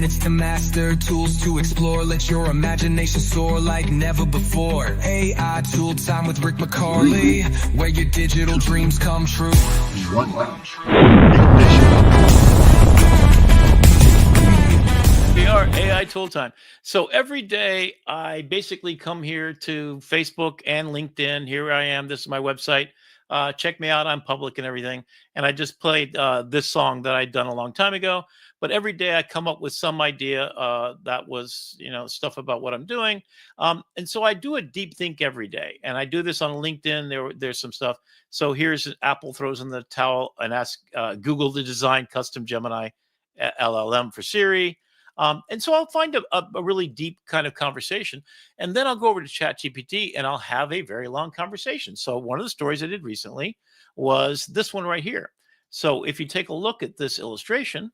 minutes to master, tools to explore. Let your imagination soar like never before. AI Tool Time with Rick McCarley, where your digital dreams come true. We are AI Tool Time. So every day I basically come here to Facebook and LinkedIn. Here I am. This is my website. Check me out. I'm public and everything. And I just played this song that I'd done a long time ago. But every day I come up with some idea that was, stuff about what I'm doing. And so I do a deep think every day. And I do this on LinkedIn. There's some stuff. So here's Apple throws in the towel and asks Google to design custom Gemini LLM for Siri. And so I'll find a really deep kind of conversation, and then I'll go over to ChatGPT and I'll have a very long conversation. So one of the stories I did recently was this one right here. So if you take a look at this illustration,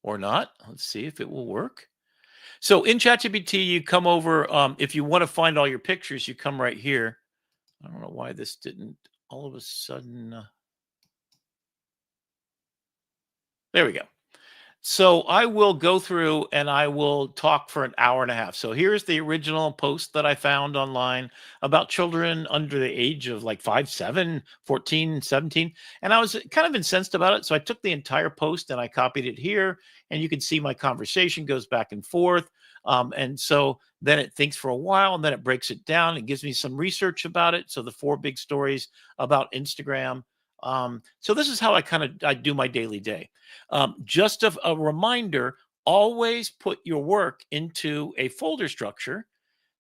or not, let's see if it will work. So in ChatGPT, you come over, if you want to find all your pictures, you come right here. I don't know why this didn't all of a sudden... There we go. So I will go through and I will talk for an hour and a half. So here's the original post that I found online about children under the age of like 5, 7, 14, 17. And I was kind of incensed about it. So I took the entire post and I copied it here. And you can see my conversation goes back and forth. And so then it thinks for a while and then it breaks it down. It gives me some research about it. So the 4 big stories about Instagram. So this is how I do my daily day. Just a reminder, always put your work into a folder structure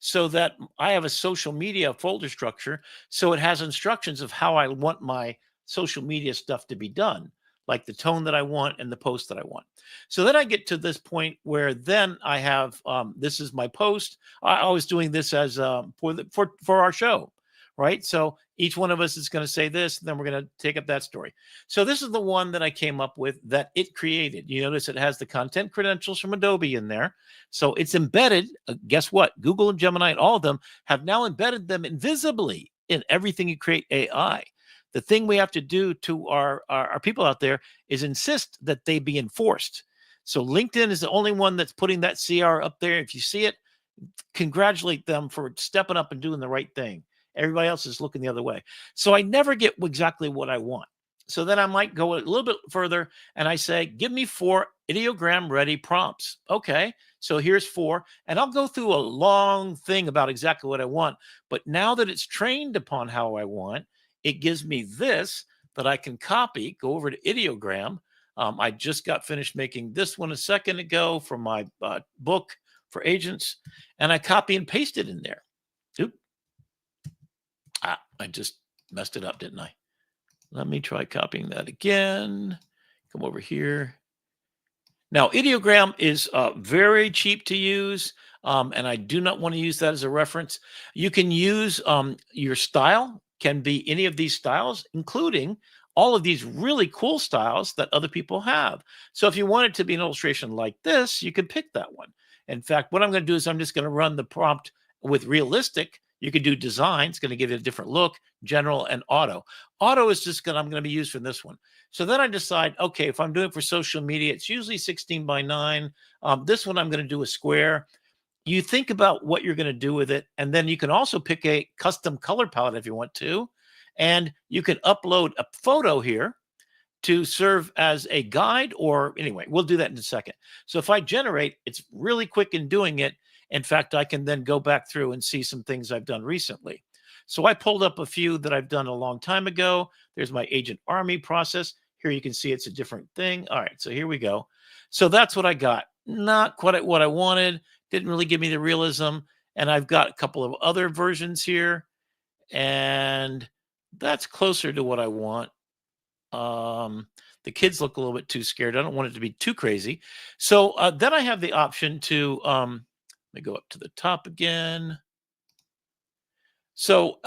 so that I have a social media folder structure. So it has instructions of how I want my social media stuff to be done, like the tone that I want and the post that I want. So then I get to this point where then I have, this is my post. I was doing this as for our show. Right. So each one of us is going to say this, and then we're going to take up that story. So this is the one that I came up with that it created. You notice it has the content credentials from Adobe in there. So it's embedded. Guess what? Google and Gemini and all of them have now embedded them invisibly in everything you create AI. The thing we have to do to our people out there is insist that they be enforced. So LinkedIn is the only one that's putting that CR up there. If you see it, congratulate them for stepping up and doing the right thing. Everybody else is looking the other way. So I never get exactly what I want. So then I might go a little bit further and I say, give me 4 ideogram ready prompts. Okay, so here's 4. And I'll go through a long thing about exactly what I want. But now that it's trained upon how I want, it gives me this that I can copy, go over to ideogram. I just got finished making this one a second ago for my book for agents. And I copy and paste it in there. Oop. I just messed it up, didn't I? Let me try copying that again. Come over here. Now, ideogram is very cheap to use, and I do not want to use that as a reference. You can use your style, can be any of these styles, including all of these really cool styles that other people have. So if you want it to be an illustration like this, you can pick that one. In fact, what I'm going to do is I'm just going to run the prompt with realistic. You could do design. It's going to give it a different look, general and auto. Auto is just I'm going to be used for this one. So then I decide, okay, if I'm doing it for social media, it's usually 16 by 9. This one I'm going to do a square. You think about what you're going to do with it. And then you can also pick a custom color palette if you want to. And you can upload a photo here to serve as a guide, or anyway, we'll do that in a second. So if I generate, it's really quick in doing it. In fact, I can then go back through and see some things I've done recently. So I pulled up a few that I've done a long time ago. There's my Agent Army process. Here you can see it's a different thing. All right, so here we go. So that's what I got. Not quite what I wanted. Didn't really give me the realism. And I've got a couple of other versions here. And that's closer to what I want. The kids look a little bit too scared. I don't want it to be too crazy. So then I have the option to... let me go up to the top again. So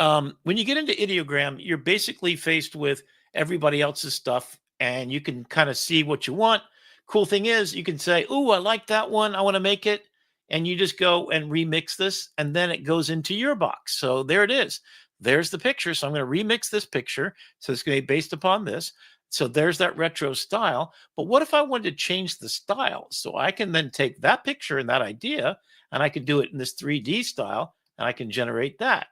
when you get into ideogram, you're basically faced with everybody else's stuff, and you can kind of see what you want. Cool thing is you can say, "Ooh, I like that one. I want to make it." And you just go and remix this, and then it goes into your box. So there it is. There's the picture. So I'm going to remix this picture. So it's going to be based upon this. So there's that retro style. But what if I wanted to change the style? So I can then take that picture and that idea, and I can do it in this 3D style, and I can generate that.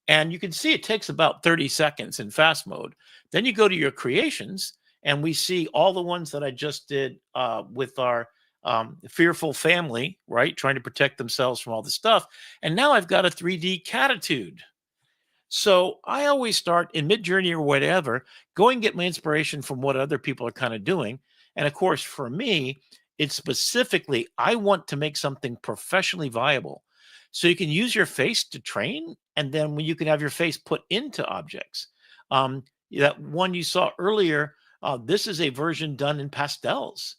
And you can see it takes about 30 seconds in fast mode. Then you go to your creations, and we see all the ones that I just did with our fearful family, right? Trying to protect themselves from all the stuff. And now I've got a 3D catitude. So I always start in Midjourney or whatever, go and get my inspiration from what other people are kind of doing. And of course, for me, it's specifically, I want to make something professionally viable. So you can use your face to train, and then when you can have your face put into objects. Um, that one you saw earlier, this is a version done in pastels.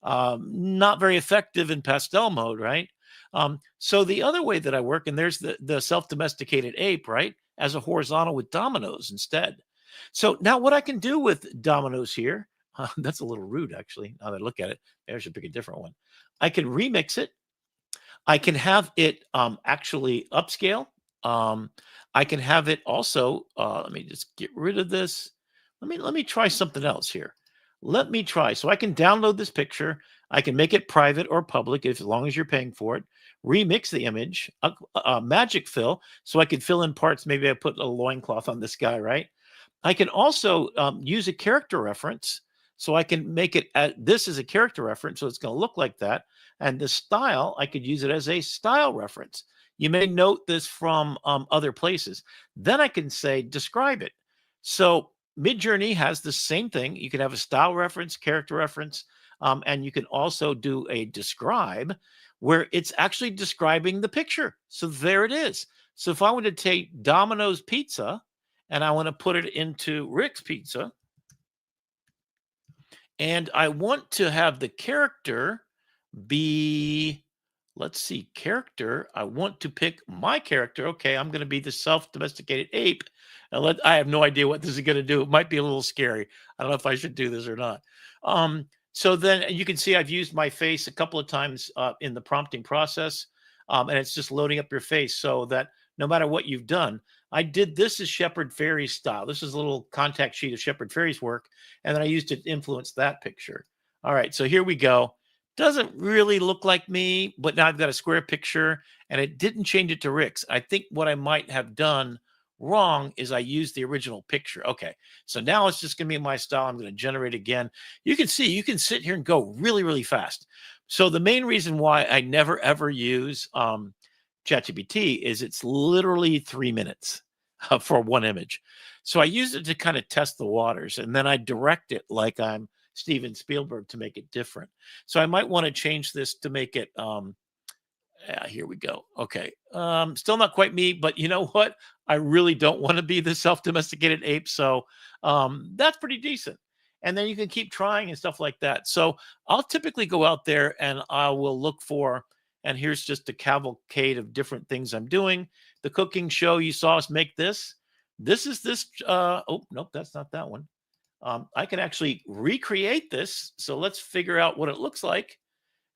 Not very effective in pastel mode, right? So the other way that I work, and there's the self-domesticated ape, right, as a horizontal with dominoes instead. So now what I can do with dominoes here, that's a little rude actually. Now that I look at it, maybe I should pick a different one. I can remix it. I can have it actually upscale. Um, I can have it also. Let me just get rid of this. Let me try something else here. Let me try. So I can download this picture. I can make it private or public as long as you're paying for it. Remix the image, magic fill, so I can fill in parts. Maybe I put a loincloth on this guy, right? I can also use a character reference. So I can make it, this is a character reference. So it's going to look like that. And the style, I could use it as a style reference. You may note this from other places. Then I can say, describe it. So Midjourney has the same thing. You can have a style reference, character reference, and you can also do a describe where it's actually describing the picture. So there it is. So if I want to take Domino's Pizza and I want to put it into Rick's Pizza, and I want to have the character be, let's see, character. I want to pick my character. Okay, I'm going to be the self-domesticated ape. And I have no idea what this is going to do. It might be a little scary. I don't know if I should do this or not. So then you can see I've used my face a couple of times in the prompting process, and it's just loading up your face so that no matter what you've done, I did this as Shepherd Fairies style. This is a little contact sheet of Shepherd Fairies work, and then I used it to influence that picture. All right, so here we go. Doesn't really look like me, but now I've got a square picture, and it didn't change it to Rick's. I think what I might have done wrong is I used the original picture. Okay, so now it's just going to be my style. I'm going to generate again. You can see, you can sit here and go really, really fast. So the main reason why I never ever use ChatGPT is it's literally 3 minutes for one image. So I use it to kind of test the waters, and then I direct it like I'm Steven Spielberg to make it different. So I might want to change this to make it yeah, here we go. Okay. Still not quite me, but you know what? I really don't want to be the self-domesticated ape. So that's pretty decent. And then you can keep trying and stuff like that. So I'll typically go out there and I will look for, and here's just a cavalcade of different things I'm doing. The cooking show, you saw us make this. This is this. Oh, nope, that's not that one. I can actually recreate this. So let's figure out what it looks like.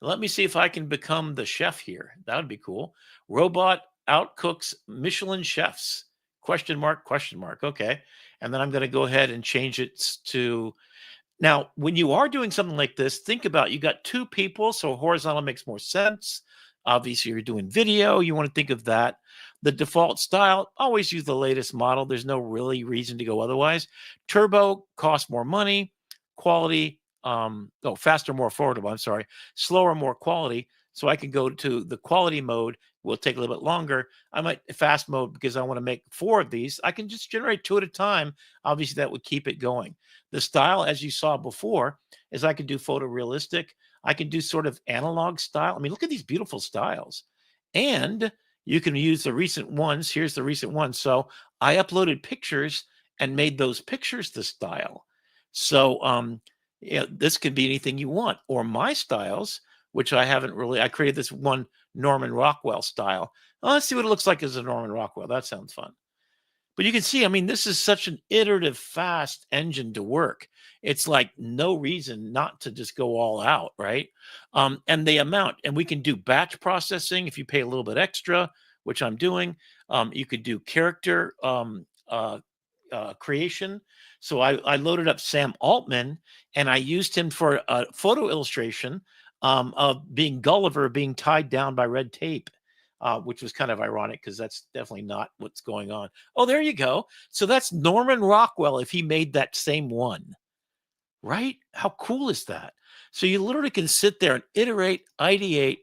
Let me see if I can become the chef here. That would be cool. Robot outcooks Michelin chefs. Question mark, question mark. Okay. And then I'm going to go ahead and change it to, now, when you are doing something like this, think about, you got two people, so horizontal makes more sense. Obviously, you're doing video. You want to think of that. The default style, always use the latest model. There's no really reason to go otherwise. Turbo costs more money. Quality, faster, more affordable. I'm sorry. Slower, more quality. So I can go to the quality mode. Will take a little bit longer. I might fast mode because I want to make 4 of these. I can just generate 2 at a time. Obviously, that would keep it going. The style, as you saw before, is I can do photorealistic. I can do sort of analog style. I mean, look at these beautiful styles. And you can use the recent ones. Here's the recent one. So I uploaded pictures and made those pictures the style. So yeah, this could be anything you want. Or my styles, which I haven't really, I created this one Norman Rockwell style. Oh, let's see what it looks like as a Norman Rockwell. That sounds fun. But you can see, I mean, this is such an iterative, fast engine to work. It's like no reason not to just go all out, right? And the amount, and we can do batch processing if you pay a little bit extra, which I'm doing. You could do character creation. So I loaded up Sam Altman and I used him for a photo illustration of being Gulliver being tied down by red tape, which was kind of ironic because that's definitely not what's going on. Oh, there you go. So that's Norman Rockwell if he made that same one, right? How cool is that? So you literally can sit there and iterate, ideate,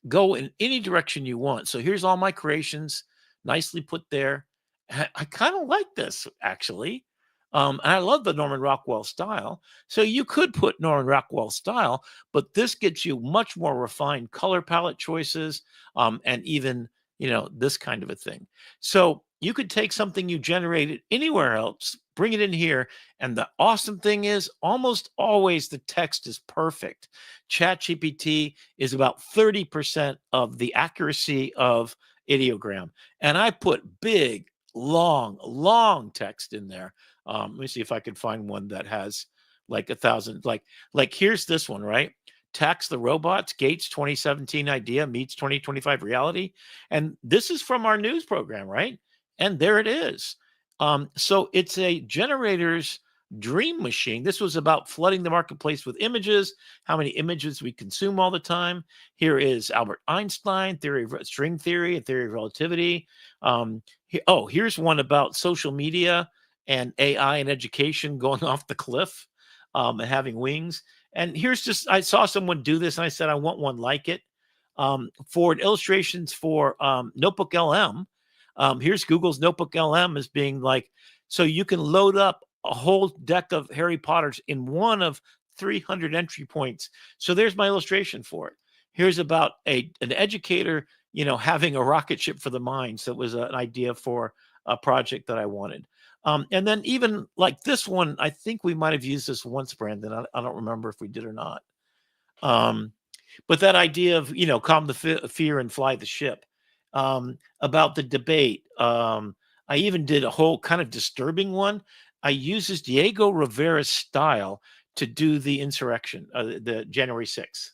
go in any direction you want. So here's all my creations, nicely put there. I kind of like this actually. And I love the Norman Rockwell style. So you could put Norman Rockwell style, but this gets you much more refined color palette choices, and even, this kind of a thing. So you could take something you generated anywhere else, bring it in here. And the awesome thing is almost always the text is perfect. ChatGPT is about 30% of the accuracy of ideogram. And I put big, long text in there. Let me see if I can find one that has like 1,000. Like here's this one, right? Tax the Robots, Gates 2017 idea meets 2025 reality. And this is from our news program, right? And there it is. So it's a generator's dream machine. This was about flooding the marketplace with images, how many images we consume all the time. Here is Albert Einstein, theory of string theory, and theory of relativity. Here's one about social media and AI and education going off the cliff, and having wings. And here's just, I saw someone do this and I said, I want one like it. For illustrations for Notebook LM, here's Google's Notebook LM as being like, so you can load up a whole deck of Harry Potters in one of 300 entry points. So there's my illustration for it. Here's about an educator, having a rocket ship for the mind. So it was an idea for a project that I wanted. And then even like this one, I think we might have used this once, Brandon. I don't remember if we did or not. But that idea of, calm the fear and fly the ship, about the debate. I even did a whole kind of disturbing one. I uses Diego Rivera's style to do the insurrection, the January 6th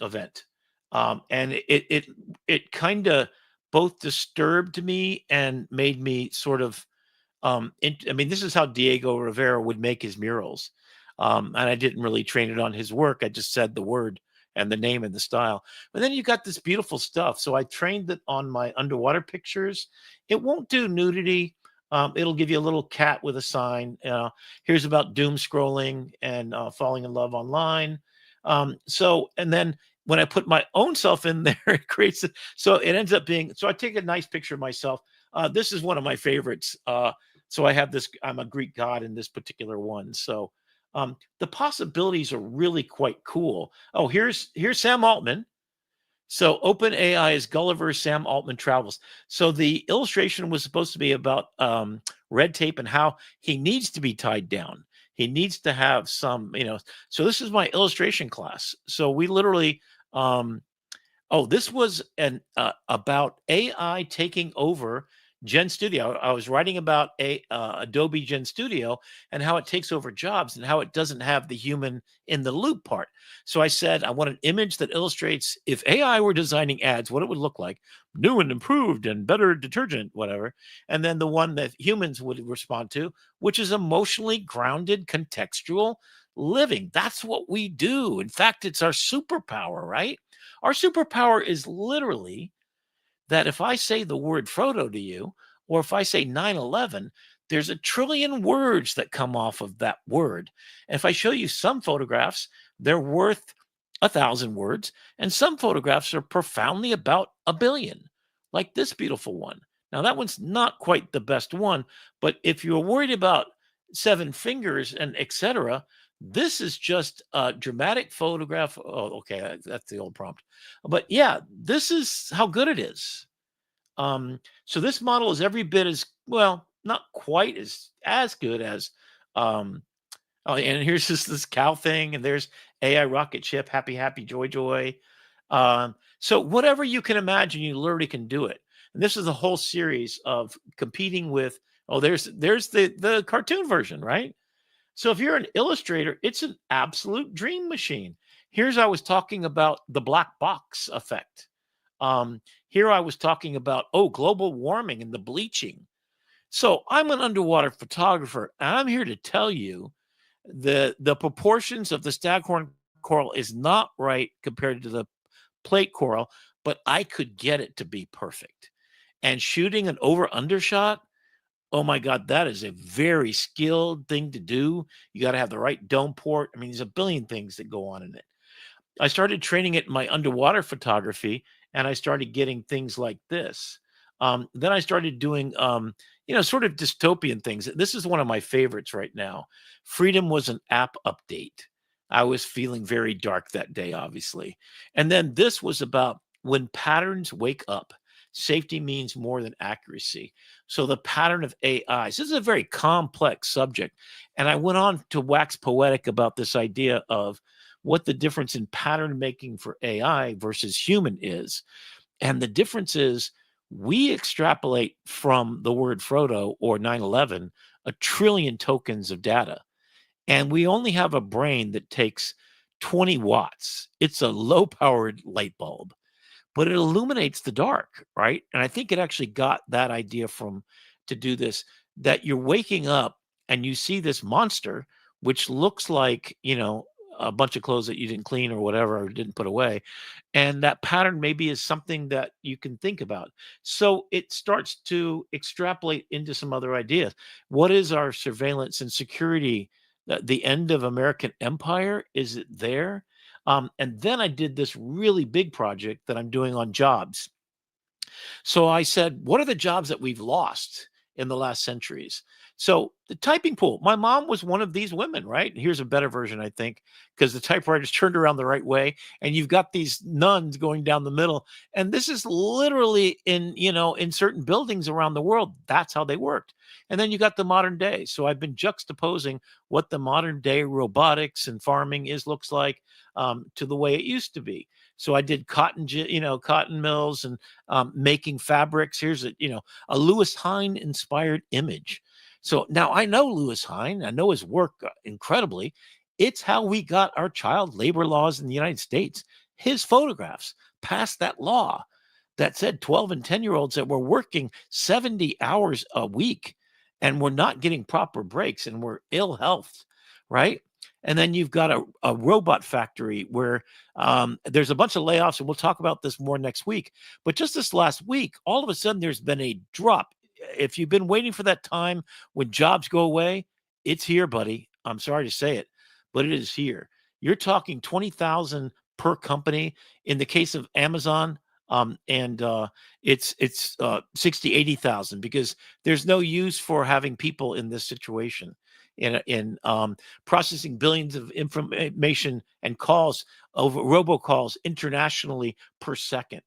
event. And it kind of both disturbed me and made me sort of, this is how Diego Rivera would make his murals. And I didn't really train it on his work. I just said the word and the name and the style. But then you got this beautiful stuff. So I trained it on my underwater pictures. It won't do nudity. It'll give you a little cat with a sign. Here's about doom scrolling and falling in love online. And then when I put my own self in there, it creates it. So it ends up being, so I take a nice picture of myself. This is one of my favorites. So I have this, I'm a Greek god in this particular one. So the possibilities are really quite cool. Oh, here's Sam Altman. So OpenAI is Gulliver, Sam Altman travels. So the illustration was supposed to be about red tape and how he needs to be tied down. He needs to have some, so this is my illustration class. So we literally, this was about AI taking over Gen Studio. I was writing about Adobe Gen Studio and how it takes over jobs and how it doesn't have the human in the loop part. So I said, I want an image that illustrates if AI were designing ads, what it would look like, new and improved and better detergent, whatever. And then the one that humans would respond to, which is emotionally grounded, contextual living. That's what we do. In fact, it's our superpower, right? Our superpower is literally that if I say the word Frodo to you, or if I say 9/11, there's a trillion words that come off of that word. And if I show you some photographs, they're worth 1,000 words, and some photographs are profoundly about 1,000,000,000, like this beautiful one. Now, that one's not quite the best one, but if you're worried about seven fingers and etc., this is just a dramatic photograph. Oh, okay, that's the old prompt. But yeah, this is how good it is. So this model is every bit as well, not quite as good as. And here's this cow thing, and there's AI rocket ship, happy, joy. So whatever you can imagine, you literally can do it. And this is a whole series of competing with. Oh, there's the cartoon version, right? So if you're an illustrator, it's an absolute dream machine. Here's I was talking about the black box effect. Here I was talking about, global warming and the bleaching. So I'm an underwater photographer, and I'm here to tell you the proportions of the staghorn coral is not right compared to the plate coral, but I could get it to be perfect. And shooting an over under shot, oh my God, that is a very skilled thing to do. You got to have the right dome port. I mean, there's a billion things that go on in it. I started training it in my underwater photography, and I started getting things like this. Then I started doing, sort of dystopian things. This is one of my favorites right now. Freedom was an app update. I was feeling very dark that day, obviously. And then this was about when patterns wake up. Safety means more than accuracy. So the pattern of AI. So this is a very complex subject. And I went on to wax poetic about this idea of what the difference in pattern making for AI versus human is. And the difference is we extrapolate from the word Frodo or 9/11 a trillion tokens of data. And we only have a brain that takes 20 watts. It's a low powered light bulb, but it illuminates the dark, right? And I think it actually got that idea from to do this, that you're waking up and you see this monster, which looks like, a bunch of clothes that you didn't clean or whatever, or didn't put away. And that pattern maybe is something that you can think about. So it starts to extrapolate into some other ideas. What is our surveillance and security? The end of American empire? Is it there? And then I did this really big project that I'm doing on jobs. So I said, what are the jobs that we've lost in the last centuries? So the typing pool, my mom was one of these women, right? Here's a better version, I think, because the typewriter's turned around the right way, and you've got these nuns going down the middle. And this is literally in certain buildings around the world. That's how they worked. And then you got the modern day. So I've been juxtaposing what the modern day robotics and farming looks like to the way it used to be. So I did cotton mills and making fabrics. Here's a Lewis Hine inspired image. So now I know Lewis Hine. I know his work incredibly. It's how we got our child labor laws in the United States. His photographs passed that law that said 12 and 10-year-olds that were working 70 hours a week and were not getting proper breaks and were ill health, right? And then you've got a robot factory where there's a bunch of layoffs, and we'll talk about this more next week. But just this last week, all of a sudden, there's been a drop. If you've been waiting for that time when jobs go away, it's here, buddy. I'm sorry to say it, but it is here. You're talking 20,000 per company. In the case of Amazon, and it's 60, 80,000 because there's no use for having people in this situation in processing billions of information and calls over robocalls internationally per second.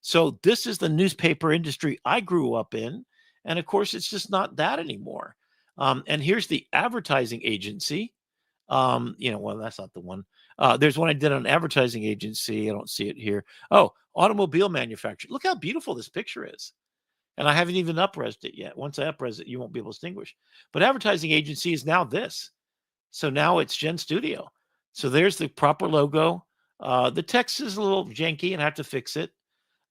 So this is the newspaper industry I grew up in. And of course, it's just not that anymore. And here's the advertising agency. Well, that's not the one. There's one I did on an advertising agency. I don't see it here. Oh, automobile manufacturer. Look how beautiful this picture is. And I haven't even upresed it yet. Once I upres it, you won't be able to distinguish. But advertising agency is now this. So now it's Gen Studio. So there's the proper logo. The text is a little janky and I have to fix it.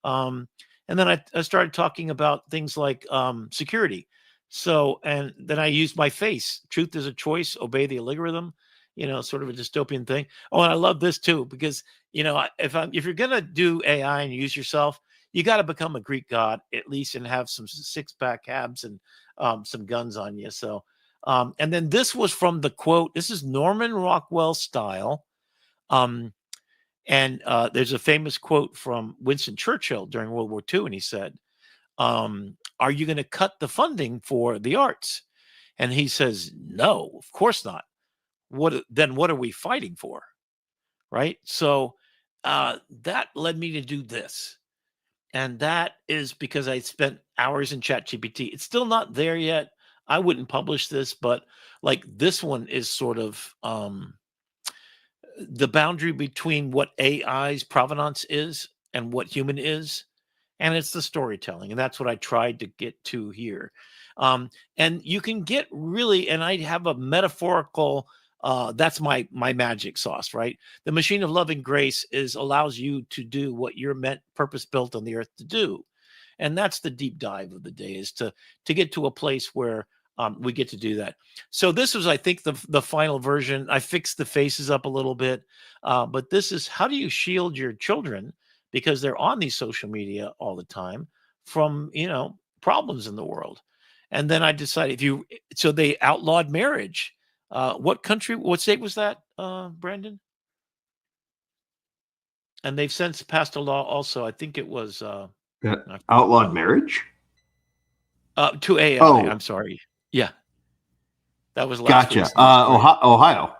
And then I started talking about things like security. So, and then I used my face. Truth is a choice. Obey the algorithm. Sort of a dystopian thing. Oh, and I love this too because if you're gonna do AI and use yourself, you got to become a Greek god at least and have some six-pack abs and some guns on you. So, and then this was from the quote. This is Norman Rockwell style. And there's a famous quote from Winston Churchill during World War II, and he said, "Are you going to cut the funding for the arts?" And he says, "No, of course not. What are we fighting for?" Right? So that led me to do this. And that is because I spent hours in ChatGPT. It's still not there yet. I wouldn't publish this, but like this one is sort of the boundary between what AI's provenance is and what human is. And it's the storytelling. And that's what I tried to get to here. And you can get really, and I have a metaphorical, that's my magic sauce, right? The machine of loving grace allows you to do what you're meant, purpose built on the earth to do. And that's the deep dive of the day, is to get to a place where we get to do that. So this was, I think, the final version. I fixed the faces up a little bit, but this is how do you shield your children, because they're on these social media all the time, from problems in the world. And then I decided, so they outlawed marriage. What state was that, Brandon? And they've since passed a law also. I think it was That outlawed marriage? To AI. Oh. I'm sorry. Yeah. That was last Gotcha. week's news story. Ohio.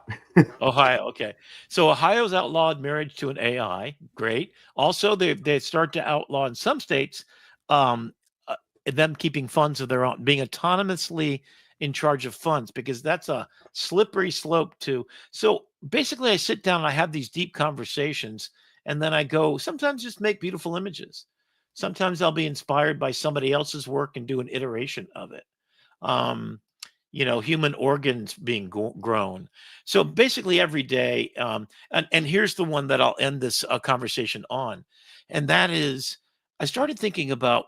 Ohio. Okay. So Ohio's outlawed marriage to an AI. Great. Also, they start to outlaw in some states um, uh, them keeping funds of their own, being autonomously in charge of funds, because that's a slippery slope to. So basically, I sit down and I have these deep conversations, and then I go, sometimes just make beautiful images. Sometimes I'll be inspired by somebody else's work and do an iteration of it. Um, human organs being grown. So basically every day, and here's the one that I'll end this conversation on, and that is, I started thinking about,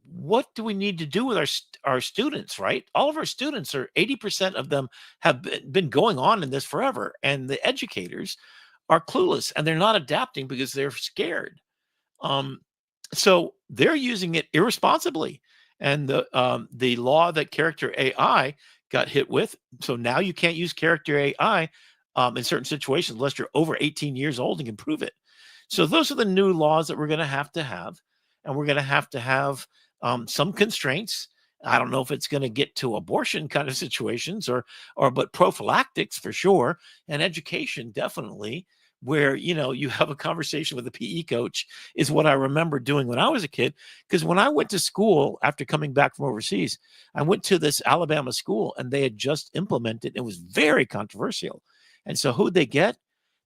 what do we need to do with our students, right? All of our students, are 80% of them have been going on in this forever, and the educators are clueless, and they're not adapting because they're scared. Um, so they're using it irresponsibly. And the law that character AI got hit with. So now you can't use character AI in certain situations unless you're over 18 years old and can prove it. So those are the new laws that we're going to have, and we're going to have some constraints. I don't know if it's going to get to abortion kind of situations, but prophylactics for sure, and education definitely, where you have a conversation with a PE coach, is what I remember doing when I was a kid. Because when I went to school after coming back from overseas, I went to this Alabama school, and they had just implemented. It was very controversial. And so who'd they get?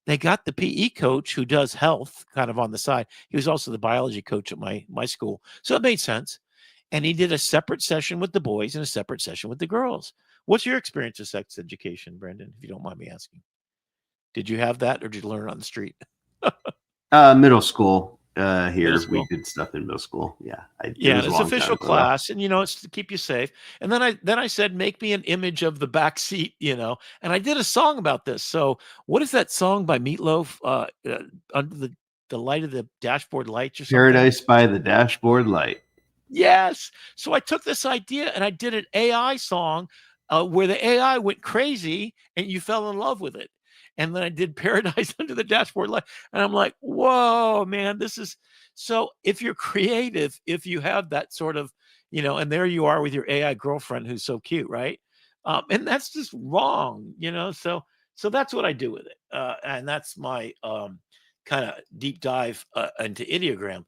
They got the PE coach who does health kind of on the side. He was also the biology coach at my school. So it made sense. And he did a separate session with the boys and a separate session with the girls. What's your experience of sex education, Brendan, if you don't mind me asking? Did you have that, or did you learn it on the street? Middle school. Here Middle school. we did stuff in middle school. Yeah, Yeah, it's official class, and it's to keep you safe. And then I said, make me an image of the back seat, and I did a song about this. So what is that song by Meatloaf? Under the light of the dashboard lights, or something? Paradise by the Dashboard Light. Yes. So I took this idea and I did an AI song where the AI went crazy and you fell in love with it. And then I did Paradise Under the Dashboard Light. And I'm like, whoa, man, this is so. If you're creative, if you have that sort of, and there you are with your AI girlfriend who's so cute, right? And that's just wrong, So that's what I do with it. And that's my kind of deep dive into Ideogram.